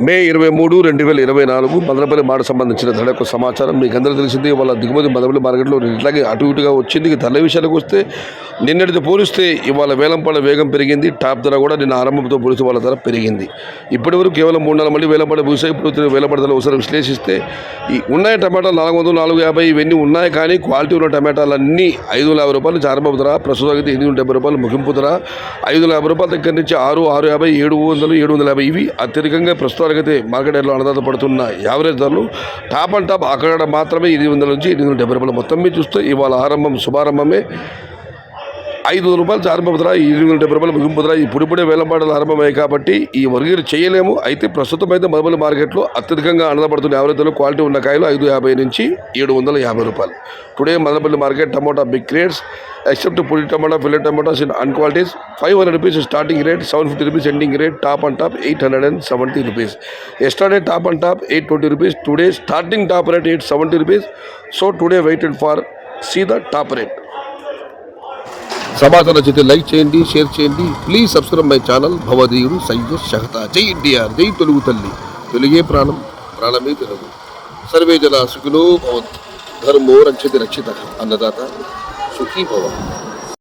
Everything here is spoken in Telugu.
మే 23, 2024 మదనపల్లి మాట సంబంధించిన ధరకు సమాచారం మీకు అందరూ తెలిసింది. వాళ్ళ దిగుమతి మదనపల్లి మార్కెట్లో ఇట్లాగే అటు ఇటుగా వచ్చింది. ధరల విషయాలకు వస్తే నిన్నటితో పోలిస్తే ఇవాళ వేలంపాట వేగం పెరిగింది. టాప్ ధర కూడా నిన్న ఆరంభంతో పోలిస్తే వాళ్ళ ధర పెరిగింది. ఇప్పటి వరకు కేవలం 3 మళ్ళీ వేలంపాట ముగిసాయి. ఇప్పుడు వేలంపాట ధరలు ఒకసారి విశ్లేషిస్తే ఈ ఉన్నాయి టమాటాలు 400, 450 ఇవన్నీ ఉన్నాయి. కానీ క్వాలిటీ ఉన్న టమాటాలన్నీ 550 రూపాయల నుంచి ఆరంభ ధర, ప్రస్తుతం అయితే 870 రూపాయలు ముగింపు ధర. 550 రూపాయల దగ్గర నుంచి 6, 650, 700, 750 ఇవి అత్యధికంగా ప్రస్తుతానికి అయితే మార్కెట్ యార్డ్లో అన్నదాత పడుతున్న యావరేజ్ ధరలు. టాప్ అండ్ టాప్ అక్కడ మాత్రమే 800 నుంచి 870 రూపాయలు. మొత్తం మీద చూస్తే ఇవాళ శుభారంభమే 500 రూపాయలు ఆరంభ ధర, 770 రూపాయలు ముగింపు ధర. ఇప్పుడిప్పుడే వేలంపాటలు ఆరంభమయ్యాయి కాబట్టి ఈ వర్గీలు చేయలేము. అయితే ప్రస్తుతం అయితే మదనపల్లి మార్కెట్లో అత్యధికంగా ఆనందపడుతున్న యావరేజ్ ధరలు క్వాలిటీ ఉన్న కాయలు 550 నుంచి 750 రూపాయలు. Today Madanapalle market tomato big rates except puri tomato, fillet tomatoes in unqualities, 500 rupees starting rate, 750 rupees ending rate, top and top 870 rupees. Yesterday top and top 820 rupees, today starting top rate 870 rupees. So today waited for see the top rate. సమాచారం నచ్చితే లైక్ చేయండి, షేర్ చేయండి. ప్లీజ్ సబ్స్క్రైబ్ మై ఛానల్ భవదీయుడు సయ్యద్ షహతా. జై ఎన్టీఆర్, జై తెలుగు తల్లి, తెలుగే ప్రాణం, ప్రాణమే తెలుగు. సర్వే జన సుఖినో భవంతు, ధర్మో రక్షతి రక్షిత. అన్నదాత సుఖీ భవ.